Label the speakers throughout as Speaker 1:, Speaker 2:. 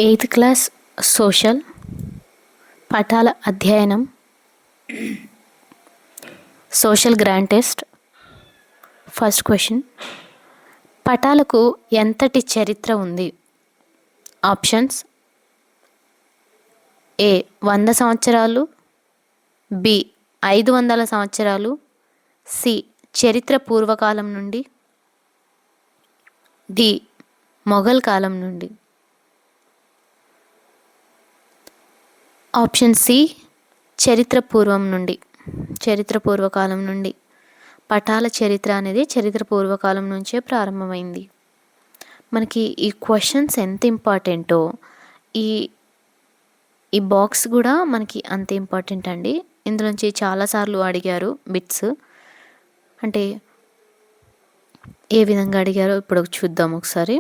Speaker 1: Eighth class social పటాల అధ్యయనం social grand test. First question, పటాలకు ఎంతటి చరిత్ర ఉంది? ఆప్షన్స్: ఏ 100 సంవత్సరాలు, బి 500 సంవత్సరాలు, సి చరిత్ర పూర్వకాలం నుండి, డి మొఘల్ కాలం నుండి. ఆప్షన్ సి చరిత్ర పూర్వం నుండి, చరిత్ర పూర్వకాలం నుండి. పటాల చరిత్ర అనేది చరిత్ర పూర్వకాలం నుంచే ప్రారంభమైంది. మనకి ఈ క్వశ్చన్స్ ఎంత ఇంపార్టెంటో ఈ ఈ బాక్స్ కూడా మనకి అంత ఇంపార్టెంట్ అండి. ఇందులోంచి చాలాసార్లు అడిగారు బిట్స్. అంటే ఏ విధంగా అడిగారో ఇప్పుడు చూద్దాం ఒకసారి.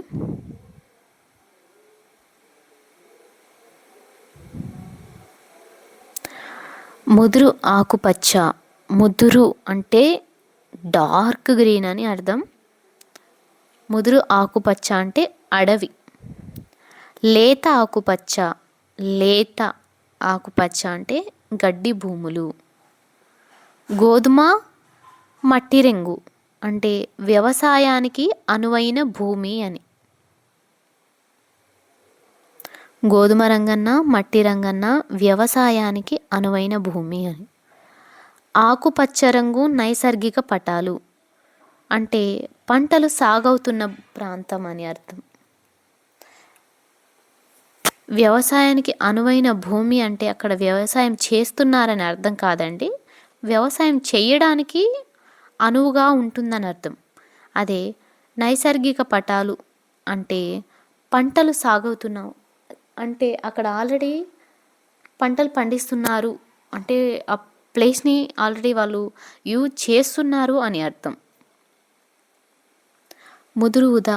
Speaker 1: ముదురు ఆకుపచ్చ. ముదురు అంటే డార్క్ గ్రీన్ అని అర్థం. ముదురు ఆకుపచ్చ అంటే అడవి. లేత ఆకుపచ్చ, లేత ఆకుపచ్చ అంటే గడ్డి భూములు. గోధుమ మట్టి రంగు అంటే వ్యవసాయానికి అనువైన భూమి అని. గోధుమ రంగన్న మట్టి రంగన్న వ్యవసాయానికి అనువైన భూమి అని. ఆకుపచ్చ రంగు నైసర్గిక పటాలు అంటే పంటలు సాగవుతున్న ప్రాంతం అని అర్థం. వ్యవసాయానికి అనువైన భూమి అంటే అక్కడ వ్యవసాయం చేస్తున్నారని అర్థం కాదండి, వ్యవసాయం చేయడానికి అనువుగా ఉంటుందని అర్థం. అదే నైసర్గిక పటాలు అంటే పంటలు సాగవుతున్నావు అంటే అక్కడ ఆల్రెడీ పంటలు పండిస్తున్నారు అంటే ఆ ప్లేస్ని ఆల్రెడీ వాళ్ళు యూజ్ చేస్తున్నారు అని అర్థం. ముదురు ఉదా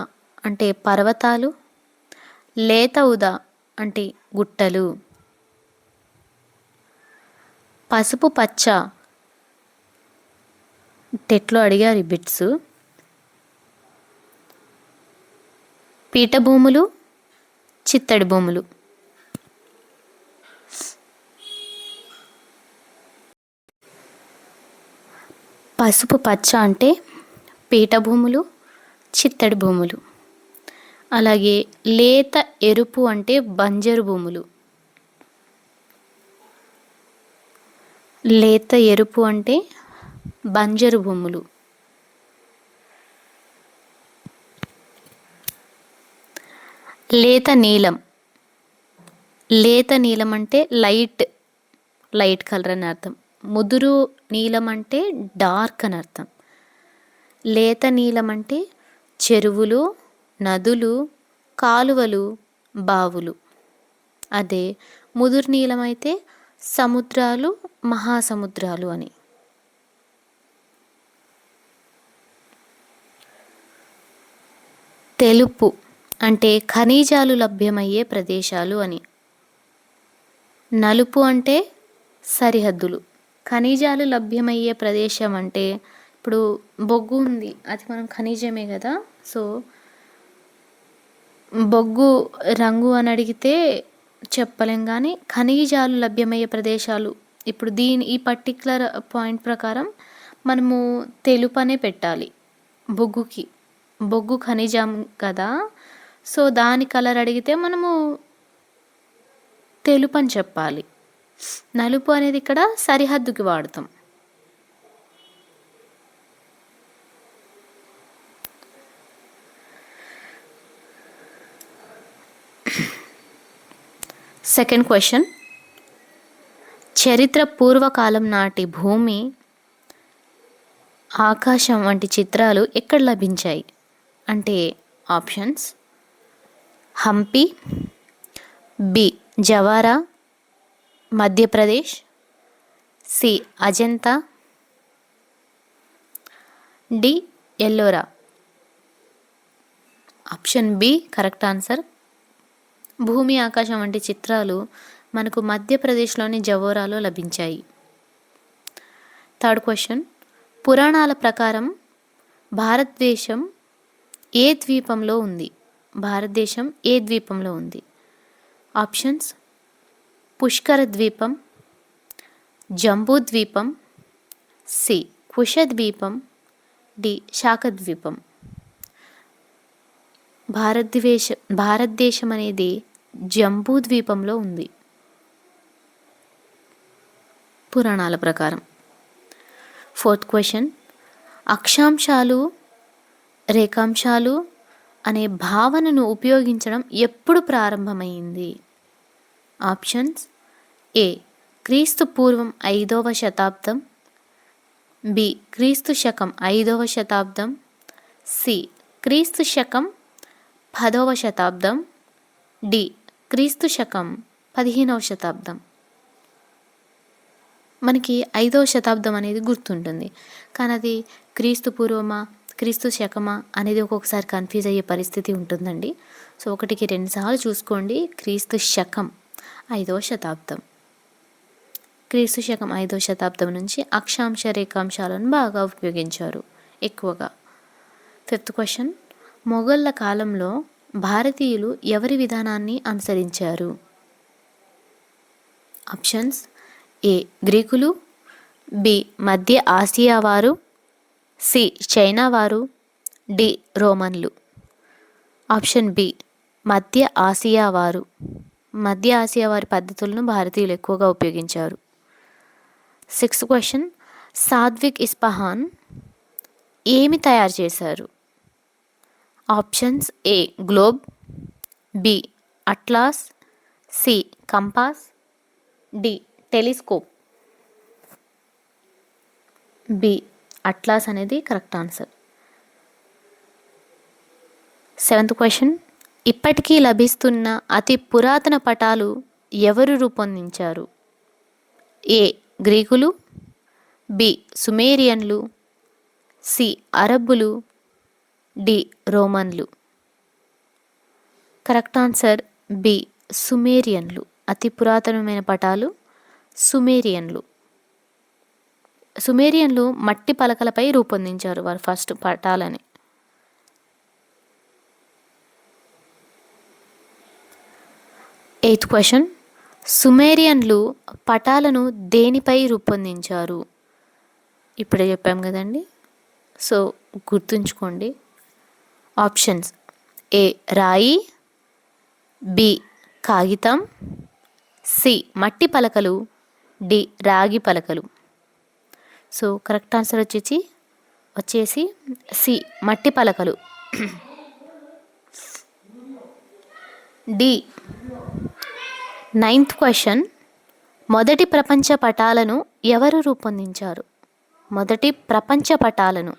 Speaker 1: అంటే పర్వతాలు, లేత ఉదా అంటే గుట్టలు. పసుపు పచ్చ టెట్లో అడిగారు ఈ బిట్స్. పీఠభూములు, చిత్తడి భూములు. పసుపు పచ్చ అంటే పీఠభూములు, చిత్తడి భూములు. అలాగే లేత ఎరుపు అంటే బంజరు భూములు. లేత ఎరుపు అంటే బంజరు భూములు. లేత నీలం. లేత నీలం అంటే లైట్ కలర్ అని అర్థం. ముదురు నీలం అంటే డార్క్ అని అర్థం. లేత నీలం అంటే చెరువులు, నదులు, కాలువలు, బావులు. అదే ముదురు నీలం అయితే సముద్రాలు, మహాసముద్రాలు అని. తెలుపు అంటే ఖనిజాలు లభ్యమయ్యే ప్రదేశాలు అని. నలుపు అంటే సరిహద్దులు. ఖనిజాలు లభ్యమయ్యే ప్రదేశం అంటే ఇప్పుడు బొగ్గు ఉంది, అది మనం ఖనిజమే కదా. సో బొగ్గు రంగు అని అడిగితే చెప్పలేం, కానీ ఖనిజాలు లభ్యమయ్యే ప్రదేశాలు ఇప్పుడు ఈ పర్టిక్యులర్ పాయింట్ ప్రకారం మనము తెలుపు అనే పెట్టాలి బొగ్గుకి. బొగ్గు ఖనిజం కదా, సో దాని కలర్ అడిగితే మనము తెలుపు అని చెప్పాలి. నలుపు అనేది ఇక్కడ సరిహద్దుకి వాడతాం. సెకండ్ క్వశ్చన్, చరిత్ర పూర్వకాలం నాటి భూమి, ఆకాశం వంటి చిత్రాలు ఎక్కడ లభించాయి అంటే options: Hampi, B Jawara Madhya Pradesh, C Ajanta, D Ellora. Option B correct answer. భూమి ఆకాశం వంటి చిత్రాలు మనకు మధ్యప్రదేశ్లోని జవోరాలో లభించాయి. థర్డ్ క్వశ్చన్, పురాణాల ప్రకారం భారతదేశం ఏ ద్వీపంలో ఉంది? భారతదేశం ఏ ద్వీపంలో ఉంది? ఆప్షన్స్: పుష్కర ద్వీపం, జంబూ ద్వీపం, సి కుషద్వీపం, డి శాఖద్వీపం. భారతదేశం అనేది జంబూ ద్వీపంలో ఉంది పురాణాల ప్రకారం. 4th క్వశ్చన్: అక్షాంశాలు, రేఖాంశాలు అనే భావనను ఉపయోగించడం ఎప్పుడు ప్రారంభమైంది? ఆప్షన్స్: ఏ క్రీస్తు పూర్వం 5వ శతాబ్దం, బి క్రీస్తు శకం 5వ శతాబ్దం, సి క్రీస్తు శకం 10వ శతాబ్దం, డి క్రీస్తు శకం 15వ శతాబ్దం. మనకి 5వ శతాబ్దం అనేది గుర్తుంటుంది, కానీ అది క్రీస్తు పూర్వమా క్రీస్తు శకమా అనేది ఒక్కొక్కసారి కన్ఫ్యూజ్ అయ్యే పరిస్థితి ఉంటుందండి. సో 1కి 2 సార్లు చూసుకోండి. క్రీస్తు శకం 5వ శతాబ్దం. క్రీస్తు శకం 5వ శతాబ్దం నుంచి అక్షాంశ రేఖాంశాలను బాగా ఉపయోగించారు ఎక్కువగా. 5th క్వశ్చన్: మొఘళ్ళ కాలంలో భారతీయులు ఎవరి విధానాన్ని అనుసరించారు? ఆప్షన్స్: ఏ గ్రీకులు, బి మధ్య ఆసియా వారు, సి చైనా వారు, డి రోమన్లు. ఆప్షన్ బి మధ్య ఆసియా వారు. మధ్య ఆసియా వారి పద్ధతులను భారతీయులు ఎక్కువగా ఉపయోగించారు. 6th క్వశ్చన్: సాత్విక్ ఇస్ఫహాన్ ఏమి తయారు చేశారు? Options: A globe, B atlas, C compass, D telescope. B atlas అనేది కరెక్ట్ ఆన్సర్. 7th క్వశ్చన్: ఇప్పటికీ లభిస్తున్న అతి పురాతన పటాలు ఎవరు రూపొందించారు? ఏ గ్రీకులు, బి సుమేరియన్లు, సి అరబ్బులు, డి రోమన్లు. కరెక్ట్ ఆన్సర్ బి సుమేరియన్లు. అతి పురాతనమైన పటాలు సుమేరియన్లు. సుమేరియన్లు మట్టి పలకలపై రూపొందించారు వారు ఫస్ట్ పటాలని. 8th క్వశ్చన్: సుమేరియన్లు పటాలను దేనిపై రూపొందించారు? ఇప్పుడే చెప్పాం కదండి, సో గుర్తుంచుకోండి. ఆప్షన్స్: ఏ రాయి, బి కాగితం, సి మట్టి పలకలు, డి రాగి పలకలు. సో కరెక్ట్ ఆన్సర్ వచ్చేసి సి మట్టి పలకలు. డి. 9th క్వశ్చన్: మొదటి ప్రపంచ పటాలను ఎవరు రూపొందించారు? మొదటి ప్రపంచ పటాలను.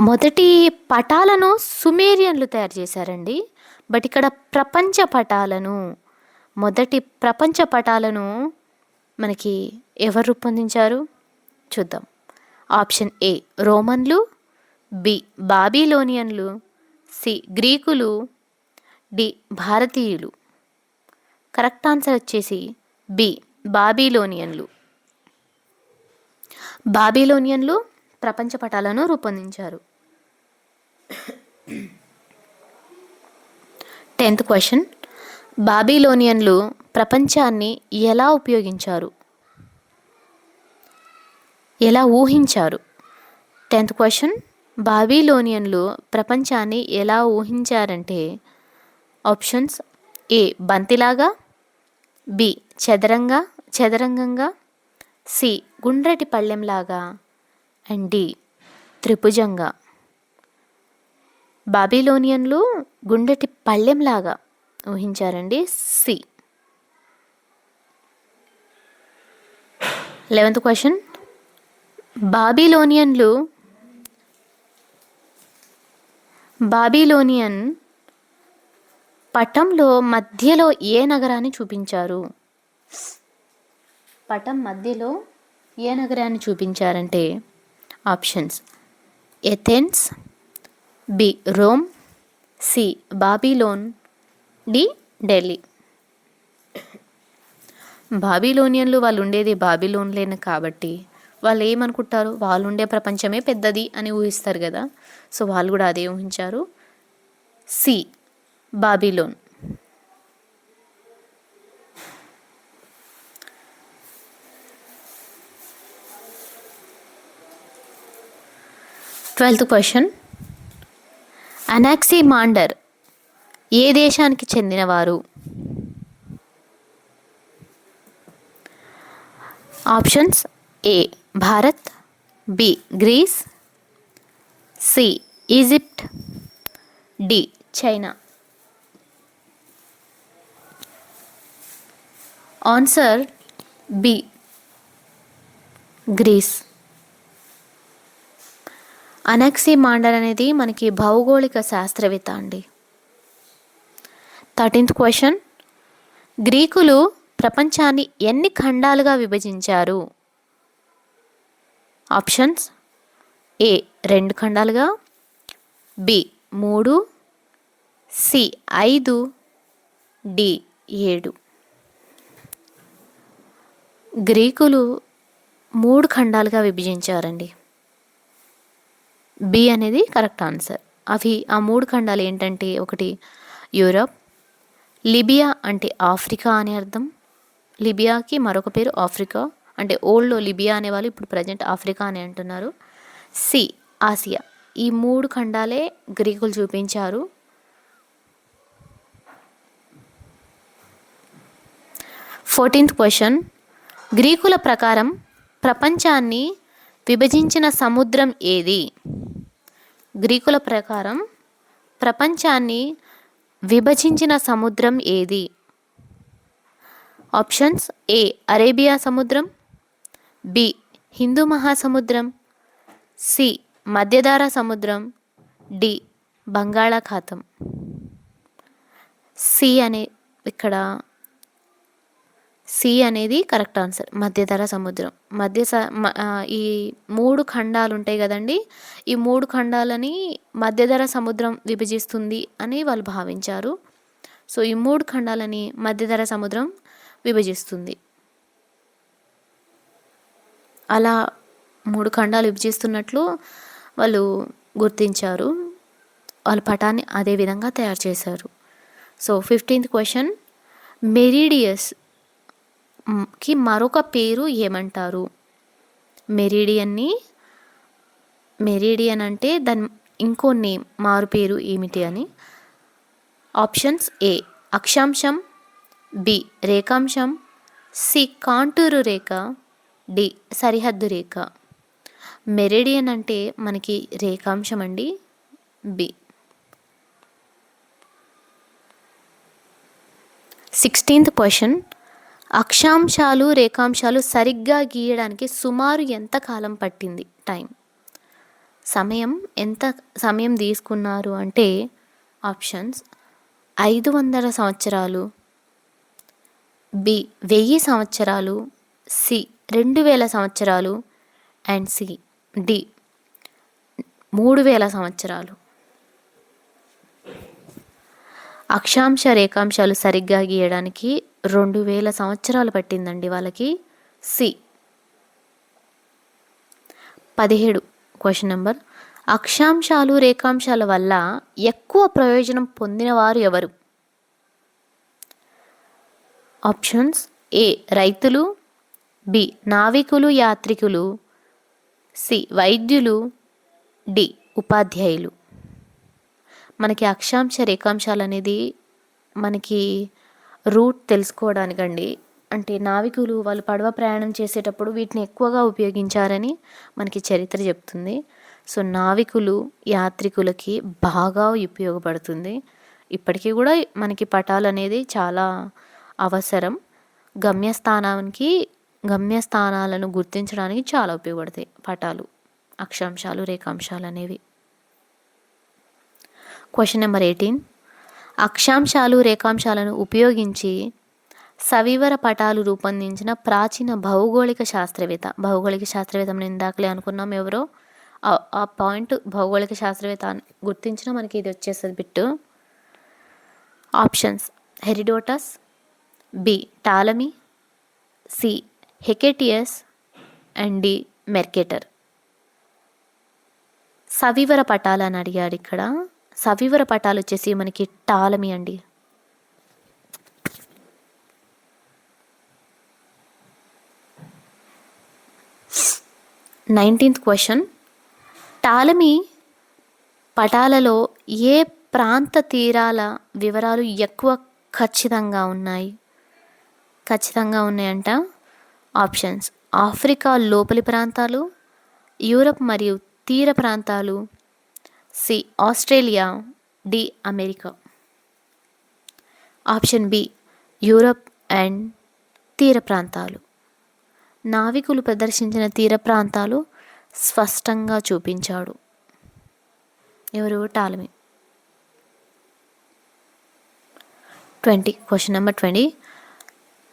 Speaker 1: మొదటి పటాలను సుమేరియన్లు తయారు చేశారండి. బట్ ఇక్కడ ప్రపంచ పటాలను, మొదటి ప్రపంచ పటాలను మనకి ఎవరు రూపొందించారు చూద్దాం. ఆప్షన్ ఏ రోమన్లు, బి బాబిలోనియన్లు, సి గ్రీకులు, డి భారతీయులు. కరెక్ట్ ఆన్సర్ వచ్చేసి బి బాబిలోనియన్లు. బాబిలోనియన్లు ప్రపంచ పటాలను రూపొందించారు. 10th క్వశ్చన్: బాబిలోనియన్లు ప్రపంచాన్ని ఎలా ఉపయోగించారు, ఎలా ఊహించారు? 10th క్వశ్చన్: బాబిలోనియన్లు ప్రపంచాన్ని ఎలా ఊహించారంటే ఆప్షన్స్: ఏ బంతిలాగా, బి చదరంగంగా, సి గుండ్రటి పళ్ళెంలాగా, అండ్ డి త్రిభుజంగా. బాబిలోనియన్లు గుండ్రటి పళ్ళెంలాగా ఊహించారండి. సి. 11th క్వశ్చన్: బాబిలోనియన్ పటంలో మధ్యలో ఏ నగరాన్ని చూపించారు? పటం మధ్యలో ఏ నగరాన్ని చూపించారంటే options: Athens, B Rome, C Babylon, D Delhi. బాబిలోనియన్లు వాళ్ళు ఉండేది బాబిలోన్లేను కాబట్టి వాళ్ళు ఏమనుకుంటారు, వాళ్ళు ఉండే ప్రపంచమే పెద్దది అని ఊహిస్తారు కదా. సో వాళ్ళు కూడా అదే ఊహించారు. C Babylon. 12th question. Anaximander ఏ దేశానికి చెందినవారు? Options: A Bharat, B Greece, C Egypt, D China. Answer B Greece. Anaximander అనేది మనకి భౌగోళిక శాస్త్రవేత్త అండి. 13th question. గ్రీకులు ప్రపంచాన్ని ఎన్ని ఖండాలుగా విభజించారు? ఆప్షన్స్: ఏ 2 ఖండాలుగా, బి 3, సి 5, డి 7. గ్రీకులు 3 ఖండాలుగా విభజించారండి. బి అనేది కరెక్ట్ ఆన్సర్. ఆ 3 ఖండాలు ఏంటంటే, ఒకటి యూరప్, లిబియా అంటే ఆఫ్రికా అని అర్థం. లిబియాకి మరొక పేరు ఆఫ్రికా, అంటే ఓల్డ్లో లిబియా అనేవాళ్ళు, ఇప్పుడు ప్రజెంట్ ఆఫ్రికా అని అంటున్నారు. C Asia. ఈ 3 ఖండాలే గ్రీకులు చూపించారు. 14th question. గ్రీకుల ప్రకారం ప్రపంచాన్ని విభజించిన సముద్రం ఏది? గ్రీకుల ప్రకారం ప్రపంచాన్ని విభజించిన సముద్రం ఏది? ఆప్షన్స్: ఏ అరేబియా సముద్రం, బి హిందూ మహాసముద్రం, సి మధ్యధరా సముద్రం, డి బంగాళాఖాతం. సి అనేది కరెక్ట్ ఆన్సర్. మధ్యధరా సముద్రం. ఈ 3 ఖండాలు ఉంటాయి కదండి, ఈ 3 ఖండాలని మధ్యధరా సముద్రం విభజిస్తుంది అని వాళ్ళు భావించారు. సో ఈ 3 ఖండాలని మధ్యధరా సముద్రం విభజిస్తుంది. అలా 3 ఖండాలు విభజిస్తున్నట్లు వాళ్ళు గుర్తించారు. వాళ్ళ పటాన్ని అదే విధంగా తయారు చేశారు. So 15th question. మెరీడియస్కి మరొక పేరు ఏమంటారు? మెరీడియన్ అంటే దాని ఇంకో నేమ్, మారు పేరు ఏమిటి అని. ఆప్షన్స్: ఏ అక్షాంశం, బి రేఖాంశం, సి కాంటూరు రేఖ, డి సరిహద్దు రేఖ. మెరిడియన్ అంటే మనకి రేఖాంశం అండి, బి. 16th question. అక్షాంశాలు రేఖాంశాలు సరిగ్గా గీయడానికి సుమారు ఎంత కాలం పట్టింది? ఎంత సమయం తీసుకున్నారు అంటే, ఆప్షన్స్: 500 సంవత్సరాలు, బి 1000 సంవత్సరాలు, సి 2000 సంవత్సరాలు, అండ్ డి 3000 సంవత్సరాలు. అక్షాంశ రేఖాంశాలు సరిగ్గా గీయడానికి 2000 సంవత్సరాలు పట్టిందండి వాళ్ళకి. సి. 17 క్వశ్చన్ నెంబర్. అక్షాంశాలు రేఖాంశాల వల్ల ఎక్కువ ప్రయోజనం పొందినవారు ఎవరు? ఆప్షన్స్: ఏ రైతులు, బి నావికులు యాత్రికులు, సి వైద్యులు, డి ఉపాధ్యాయులు. మనకి అక్షాంశ రేఖాంశాలు అనేది మనకి రూట్ తెలుసుకోవడానికండి. అంటే నావికులు వాళ్ళు పడవ ప్రయాణం చేసేటప్పుడు వీటిని ఎక్కువగా ఉపయోగించారని మనకి చరిత్ర చెప్తుంది. సో నావికులు యాత్రికులకి బాగా ఉపయోగపడుతుంది. ఇప్పటికీ కూడా మనకి పటాలు అనేది చాలా అవసరం. గమ్యస్థానాలను గుర్తించడానికి చాలా ఉపయోగపడతాయి పటాలు, అక్షాంశాలు రేఖాంశాలు అనేవి. Question number 18. అక్షాంశాలు రేఖాంశాలను ఉపయోగించి సవివర పటాలు రూపొందించిన ప్రాచీన భౌగోళిక శాస్త్రవేత్త మనం ఇందాకలే అనుకున్నాం ఎవరో. ఆ పాయింట్ భౌగోళిక శాస్త్రవేత్త గుర్తించిన మనకి ఇది వచ్చేస్తుంది bit. Options: Herodotus, B Ptolemy, C Hecataeus, and D Mercator. సవివర పటాలు అని అడిగాడు ఇక్కడ. సవివర పటాలు వచ్చేసి మనకి టాలమీ అండి. 19th క్వశ్చన్, టాలమీ పటాలలో ఏ ప్రాంత తీరాల వివరాలు ఎక్కువ ఖచ్చితంగా ఉన్నాయంట? ఆప్షన్స్: ఆఫ్రికా లోపలి ప్రాంతాలు, యూరప్ మరియు తీర ప్రాంతాలు, C Australia, D America. Option B Europe and తీర ప్రాంతాలు. నావికులు ప్రదర్శించిన తీర ప్రాంతాలు స్పష్టంగా చూపించాడు. ఎవరు? టాలమీ. క్వశ్చన్ నెంబర్ 20,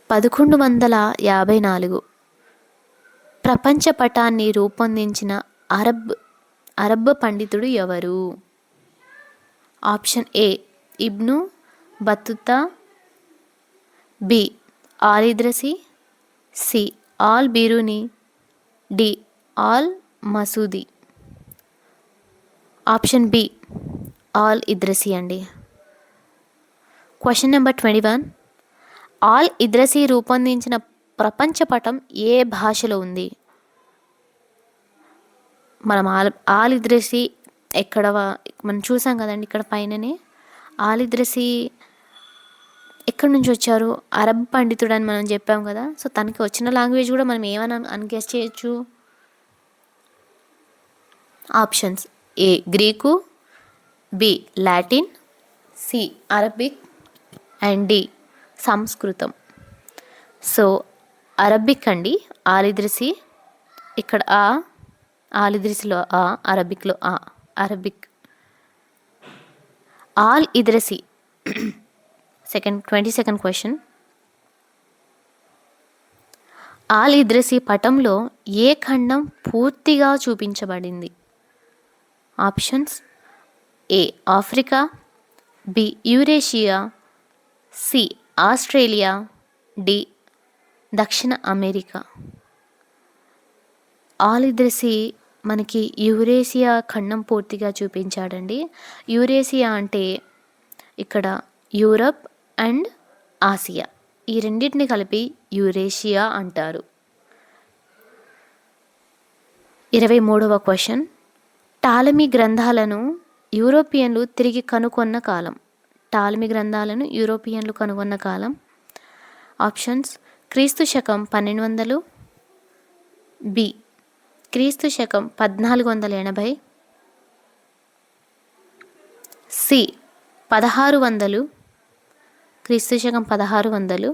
Speaker 1: 1154 ప్రపంచ పటాన్ని రూపొందించిన అరబ్ పండితుడు ఎవరు? Option A Ibn Battuta, B al Idrisi, C al Biruni, D al Masudi. Option B al Idrisi అండి. క్వశ్చన్ నెంబర్ 21, ఆల్ ఇద్రసి రూపొందించిన ప్రపంచ పటం ఏ భాషలో ఉంది? మనం ఆల్ ఇద్రసి మనం చూసాం కదండి, ఇక్కడ పైననే ఆల్ ఇద్రసి ఎక్కడి నుంచి వచ్చారు? అరబ్ పండితుడు అని మనం చెప్పాం కదా. సో తనకి వచ్చిన లాంగ్వేజ్ కూడా మనం ఏమని అన్గెస్ చేయొచ్చు? Options: A Greek, B Latin, C Arabic and D సంస్కృతం. సో అరబిక్ అండి. ఆల్ ఇద్రసి ఇక్కడ ఆల్ ఇద్రసిలో అరబిక్లో Arabic. Al Idrisi 22nd question, al Idrisi పటంలో ఏ ఖండం పూర్తిగా చూపించబడింది? Options: A Africa, B Eurasia, C Australia, D దక్షిణ అమెరికా. ఆల్ ఇద్రసి మనకి యూరేషియా ఖండం పూర్తిగా చూపించాడండి. యూరేషియా అంటే ఇక్కడ యూరప్ అండ్ ఆసియా, ఈ రెండింటిని కలిపి యూరేషియా అంటారు. 23వ క్వశ్చన్, టాలమీ గ్రంథాలను యూరోపియన్లు తిరిగి కనుగొన్న కాలం. టాలమీ గ్రంథాలను యూరోపియన్లు కనుగొన్న కాలం. ఆప్షన్స్: క్రీస్తు శకం 1200, బి క్రీస్తు శకం 1480, సి 1600, క్రీస్తు శకం 1600,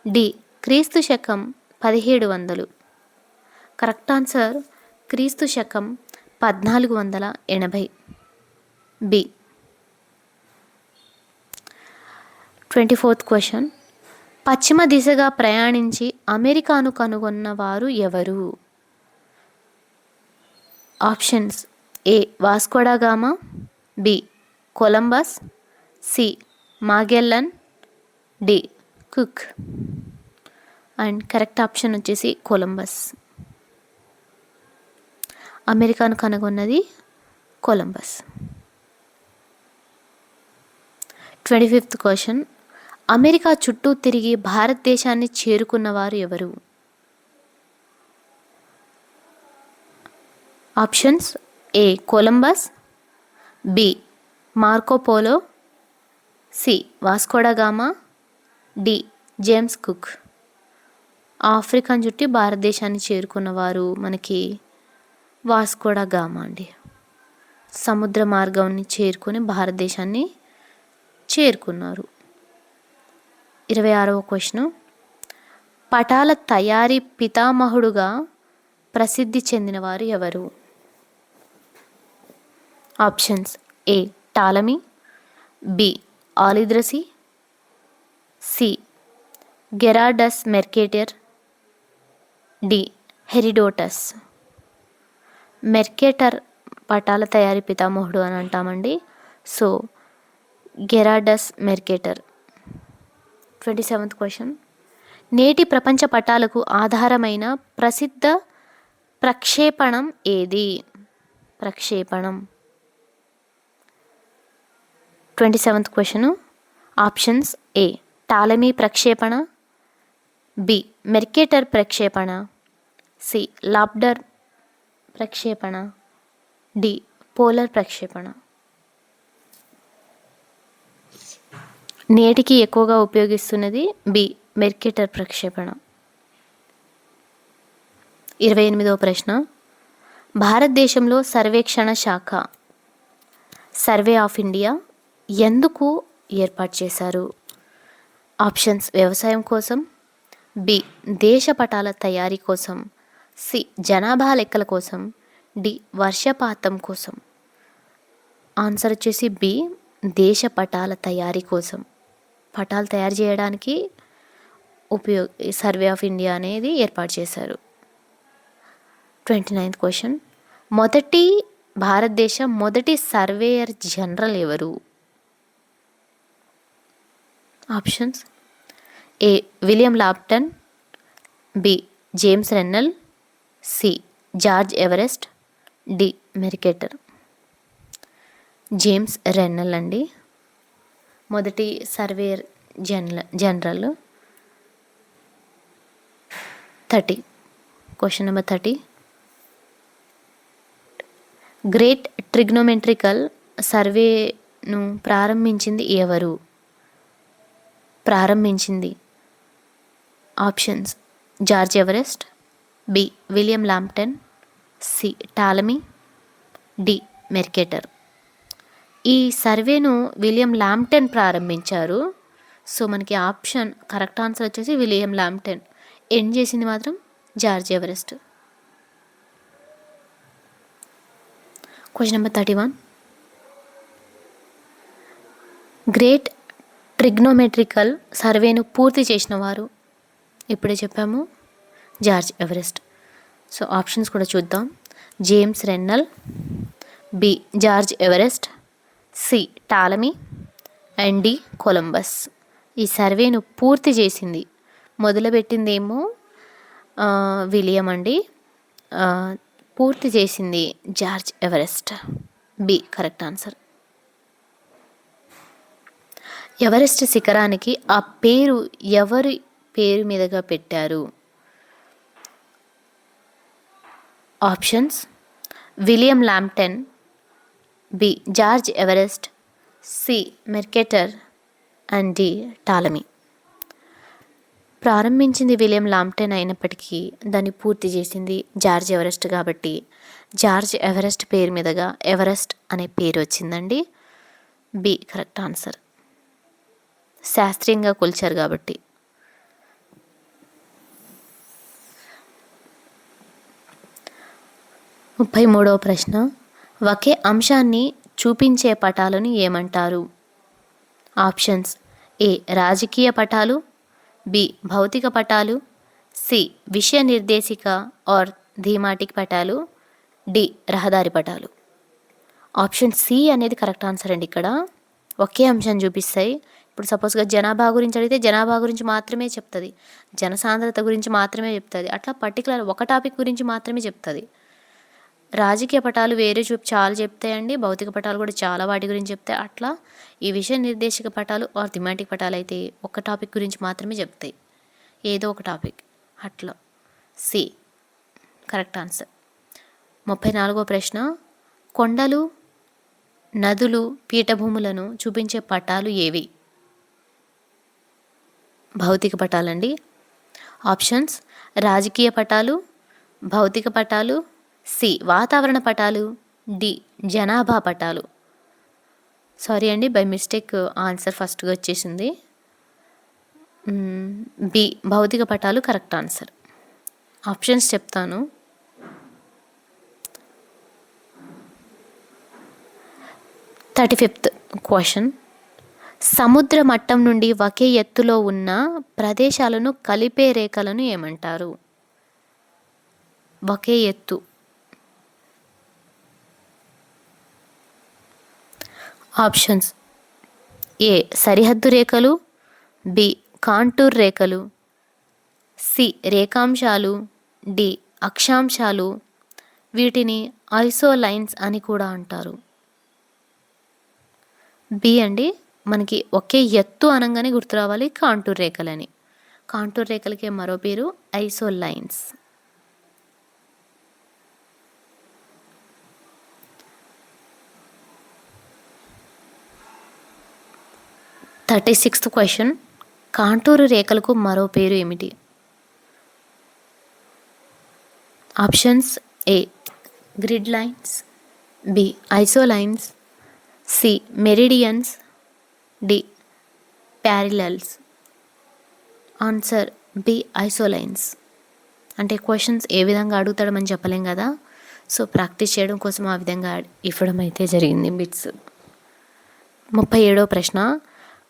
Speaker 1: డి క్రీస్తు శకం 1700. కరెక్ట్ ఆన్సర్ క్రీస్తు శకం 1480, బి. 24th క్వశ్చన్, పశ్చిమ దిశగా ప్రయాణించి అమెరికాను కనుగొన్న వారు ఎవరు? Options: A Vasco da Gama, B Columbus, C Magellan, D Cook. And correct option వచ్చేసి కొలంబస్. అమెరికాను కనుగొన్నది కొలంబస్. 25th క్వశ్చన్, అమెరికా చుట్టూ తిరిగి భారతదేశాన్ని చేరుకున్నవారు ఎవరు? Options: A Columbus, B Marco Polo, C Vasco da Gama, D James Cook. ఆఫ్రికాను చుట్టి భారతదేశాన్ని చేరుకున్నవారు మనకి వాస్కోడా గామా అండి. సముద్ర మార్గాన్ని చేరుకొని భారతదేశాన్ని చేరుకున్నారు. 26వ క్వశ్చన్, పటాల తయారీ పితామహుడుగా ప్రసిద్ధి చెందినవారు ఎవరు? Options: A Ptolemy, B al Idrisi, C Gerardus Mercator, D Herodotus. Mercator పటాల తయారీ పితామహుడు అని అంటామండి. So గెరాడస్ Mercator. 27th క్వశ్చన్, నేటి ప్రపంచ పటాలకు ఆధారమైన ప్రసిద్ధ ప్రక్షేపణం ఏది? ప్రక్షేపణం 27th question. Options: A Ptolemy ప్రక్షేపణ, బి మెర్కేటర్ ప్రక్షేపణ, సి లాబ్డర్ ప్రక్షేపణ, డి పోలార్ ప్రక్షేపణ. నేటికి ఎక్కువగా ఉపయోగిస్తున్నది బి మెర్కేటర్ ప్రక్షేపణ. 28వ ప్రశ్న. భారతదేశంలో సర్వేక్షణ శాఖ సర్వే ఆఫ్ ఇండియా ఎందుకు ఏర్పాటు చేశారు? ఆప్షన్స్: వ్యవసాయం కోసం, బి దేశ పటాల తయారీ కోసం, సి జనాభా లెక్కల కోసం, డి వర్షపాతం కోసం. ఆన్సర్ వచ్చేసి బి దేశ పటాల తయారీ కోసం. పటాలు తయారు చేయడానికి సర్వే ఆఫ్ ఇండియా అనేది ఏర్పాటు చేశారు. 29th question. భారతదేశ మొదటి సర్వేయర్ జనరల్ ఎవరు? Options: A William Lambton, B James Rennell, C George Everest, D Mercator. James Rennell అండి మొదటి surveyor general. 30. Question number 30. Great trigonometrical సర్వేను ప్రారంభించింది ఎవరు? Options: George Everest, B William Lambton, C Ptolemy, D Mercator. ఈ సర్వేను William Lambton ప్రారంభించారు. So మనకి option correct answer వచ్చేసి విలియం లాంప్టన్. ఎండ్ చేసింది మాత్రం George Everest. Question number 31. Great trigonometrical సర్వేను పూర్తి చేసిన వారు? ఇప్పుడే చెప్పాము జార్జ్ ఎవరెస్ట్. సో ఆప్షన్స్ కూడా చూద్దాం. James Rennell, B George Everest, C Ptolemy and D Columbus. ఈ సర్వేను పూర్తి చేసింది మొదలుపెట్టిందేమో విలియం అండి, పూర్తి చేసింది George Everest. B correct answer. Everest శిఖరానికి ఆ పేరు ఎవరి పేరు మీదుగా పెట్టారు? Options: William Lambton, B George Everest, C Mercator and D Ptolemy. ప్రారంభించింది విలియం లాంప్టన్ అయినప్పటికీ దాన్ని పూర్తి చేసింది జార్జ్ ఎవరెస్ట్ కాబట్టి జార్జ్ ఎవరెస్ట్ పేరు మీదుగా ఎవరెస్ట్ అనే పేరు వచ్చిందండి. B correct answer. శాస్త్రీయంగా కొలిచారు కాబట్టి. 33వ ప్రశ్న. ఒకే అంశాన్ని చూపించే పటాలను ఏమంటారు? ఆప్షన్స్: ఏ రాజకీయ పటాలు, బి భౌతిక పటాలు, సి విషయ నిర్దేశిక ఆర్ థీమాటిక్ పటాలు, డి రహదారి పటాలు. ఆప్షన్ సి అనేది కరెక్ట్ ఆన్సర్ అండి. ఇక్కడ ఒకే అంశాన్ని చూపిస్తాయి. ఇప్పుడు సపోజ్గా జనాభా గురించి అడిగితే జనాభా గురించి మాత్రమే చెప్తుంది, జనసాంద్రత గురించి మాత్రమే చెప్తుంది. అట్లా పర్టికులర్ ఒక టాపిక్ గురించి మాత్రమే చెప్తుంది. రాజకీయ పటాలు వేరే చాలా చెప్తాయండి, భౌతిక పటాలు కూడా చాలా వాటి గురించి చెప్తాయి. అట్లా ఈ విషయ నిర్దేశక పటాలు ఆర్ థిమాటిక్ పటాలు అయితే ఒక టాపిక్ గురించి మాత్రమే చెప్తాయి, ఏదో ఒక టాపిక్. అట్లా సి కరెక్ట్ ఆన్సర్. 34వ ప్రశ్న. కొండలు, నదులు, పీఠభూములను చూపించే పటాలు ఏవి? భౌతిక పటాలండి. ఆప్షన్స్: రాజకీయ పటాలు, భౌతిక పటాలు, సి వాతావరణ పటాలు, డి జనాభా పటాలు. సారీ అండి, బై మిస్టేక్ ఆన్సర్ ఫస్ట్గా వచ్చేసింది. బి భౌతిక పటాలు కరెక్ట్ ఆన్సర్. ఆప్షన్స్ చెప్తాను. Thirty-fifth question. సముద్ర మట్టం నుండి ఒకే ఎత్తులో ఉన్న ప్రదేశాలను కలిపే రేఖలను ఏమంటారు? ఒకే ఎత్తు. ఆప్షన్స్: ఏ సరిహద్దు రేఖలు, బి కాంటూర్ రేఖలు, సి రేఖాంశాలు, డి అక్షాంశాలు. వీటిని ఐసోలైన్స్ అని కూడా అంటారు. బి అండి, మనకి ఒకే ఎత్తు అనగానే గుర్తు రావాలి కాంటూర్ రేఖలని. కాంటూర్ రేఖలకి మరో పేరు ఐసోలైన్స్. 36th క్వశ్చన్, కాంటూరు రేఖలకు మరో పేరు ఏమిటి? Options: A grid lines, B isolines, C meridians, D parallels. Answer B isolines. అంటే క్వశ్చన్స్ ఏ విధంగా అడుగుతాడమని చెప్పలేం కదా, సో ప్రాక్టీస్ చేయడం కోసం ఆ విధంగా ఇవ్వడం అయితే జరిగింది బిట్స్. 37వ ప్రశ్న,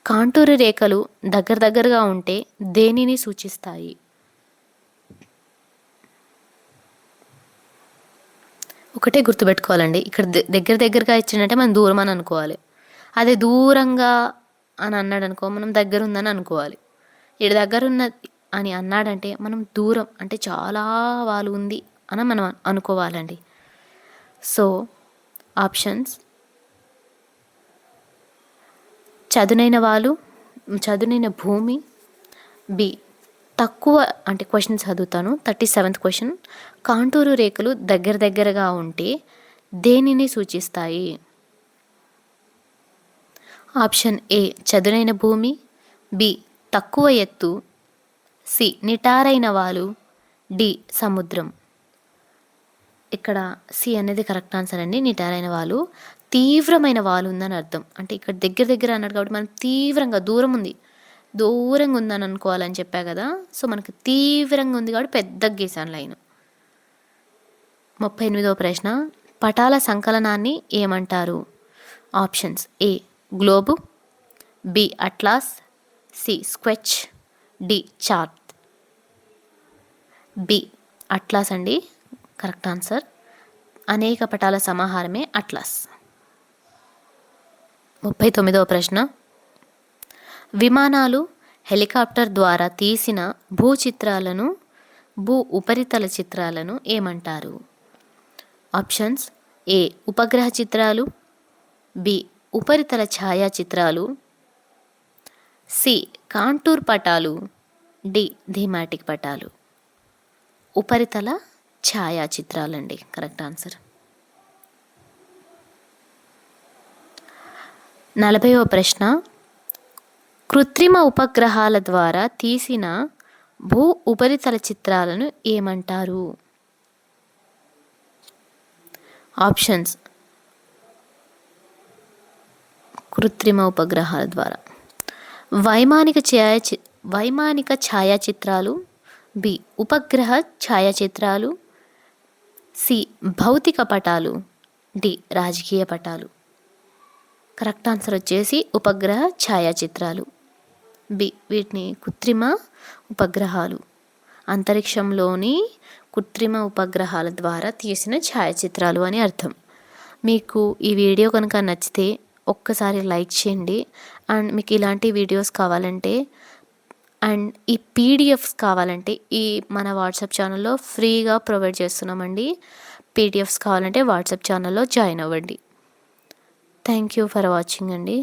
Speaker 1: కాంటూరు రేఖలు దగ్గరగా ఉంటే దేనిని సూచిస్తాయి? ఒకటే గుర్తుపెట్టుకోవాలండి, ఇక్కడ దగ్గరగా ఇచ్చిందంటే మనం దూరం అని అనుకోవాలి. అదే దూరంగా అని అన్నాడు అనుకో, మనం దగ్గర ఉందని అనుకోవాలి. ఇక్కడ దగ్గర ఉన్నది అని అన్నాడంటే మనం దూరం అంటే చాలా వాళ్ళు ఉంది అని మనం అనుకోవాలండి. సో ఆప్షన్స్: చదునైన భూమి, బి తక్కువ, అంటే క్వశ్చన్ చదువుతాను. 37th క్వశ్చన్, కాంటూరు రేఖలు దగ్గరగా ఉంటే దేనిని సూచిస్తాయి? ఆప్షన్ ఏ చదునైన భూమి, బి తక్కువ ఎత్తు, సి నిటారైన వాలు, డి సముద్రం. ఇక్కడ సి అనేది కరెక్ట్ ఆన్సర్ అండి. నిటారైన వాలు, తీవ్రమైన వాలు ఉందని అర్థం. అంటే ఇక్కడ దగ్గర అన్నాడు కాబట్టి మనం తీవ్రంగా దూరంగా ఉందని అనుకోవాలని చెప్పా కదా, సో మనకి తీవ్రంగా ఉంది కాబట్టి పెద్దగా గీసాను లైన్. 38వ ప్రశ్న, పటాల సంకలనాన్ని ఏమంటారు? Options: A globe, B atlas, C sketch, D chart. B atlas అండి కరెక్ట్ ఆన్సర్. అనేక పటాల సమాహారమే అట్లాస్. 39వ ప్రశ్న, విమానాలు, హెలికాప్టర్ ద్వారా తీసిన భూ ఉపరితల చిత్రాలను ఏమంటారు? ఆప్షన్స్: ఏ ఉపగ్రహ చిత్రాలు, బి ఉపరితల ఛాయాచిత్రాలు, సి కాంటూర్ పటాలు, డి థీమాటిక్ పటాలు. ఉపరితల ఛాయాచిత్రాలండి కరెక్ట్ ఆన్సర్. 40వ ప్రశ్న, కృత్రిమ ఉపగ్రహాల ద్వారా తీసిన భూ ఉపరితల చిత్రాలను ఏమంటారు? ఆప్షన్స్: కృత్రిమ ఉపగ్రహాల ద్వారా వైమానిక ఛాయాచిత్రాలు, బి ఉపగ్రహ ఛాయాచిత్రాలు, సి భౌతిక పటాలు, డి రాజకీయ పటాలు. కరెక్ట్ ఆన్సర్ వచ్చేసి ఉపగ్రహ ఛాయాచిత్రాలు, బి. వీటిని కృత్రిమ ఉపగ్రహాలు, అంతరిక్షంలోని కృత్రిమ ఉపగ్రహాల ద్వారా తీసిన ఛాయాచిత్రాలు అని అర్థం. మీకు ఈ వీడియో కనుక నచ్చితే ఒక్కసారి లైక్ చేయండి. అండ్ మీకు ఇలాంటి వీడియోస్ కావాలంటే అండ్ ఈ పీడిఎఫ్స్ కావాలంటే ఈ మన వాట్సాప్ ఛానల్లో ఫ్రీగా ప్రొవైడ్ చేస్తున్నామండి. పీడిఎఫ్స్ కావాలంటే వాట్సాప్ ఛానల్లో జాయిన్ అవ్వండి. థ్యాంక్ యూ ఫర్ వాచింగ్ అండి.